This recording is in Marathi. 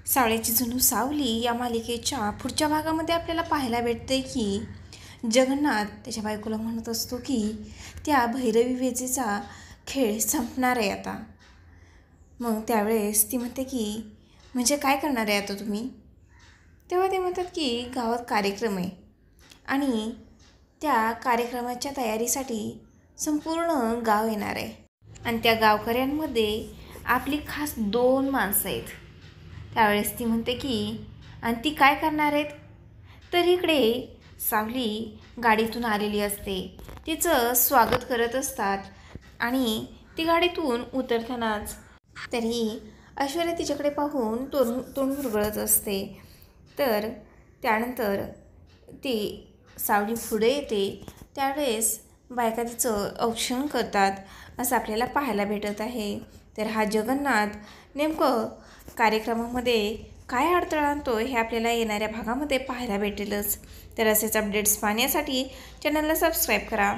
सावळ्याची जणू सावली या मालिकेच्या पुढच्या भागामध्ये आपल्याला पाहायला भेटते की जगन्नाथ त्याच्या बायकोला म्हणत असतो की त्या भैरवी वेजेचा खेळ संपणार आहे आता. मग त्यावेळेस ती म्हणते की म्हणजे काय करणार आहे आता तुम्ही. तेव्हा ते म्हणतात की गावात कार्यक्रम आहे आणि त्या कार्यक्रमाच्या तयारीसाठी संपूर्ण गाव येणार आहे आणि त्या गावकऱ्यांमध्ये आपली खास 2 माणसं आहेत. त्यावेळेस ती म्हणते की आणि ती काय करणार आहेत. तर इकडे सावली गाडीतून आलेली असते, तिचं स्वागत करत असतात आणि ती गाडीतून उतरतानाच तरी ऐश्वर्या तिच्याकडे पाहून तोंड मुरगळत असते. तर त्यानंतर ती सावली पुढे येते, त्यावेळेस बायका तिचं औक्षण करतात असं आपल्याला पाहायला भेटत आहे. तर हा जगन्नाथ नेमकं कार्यक्रमामध्ये काय अडथळा आणतो हे आपल्याला येणाऱ्या भागामध्ये पाहायला भेटेलच. तर असेच अपडेट्स पाहण्यासाठी चॅनलला सबस्क्राईब करा.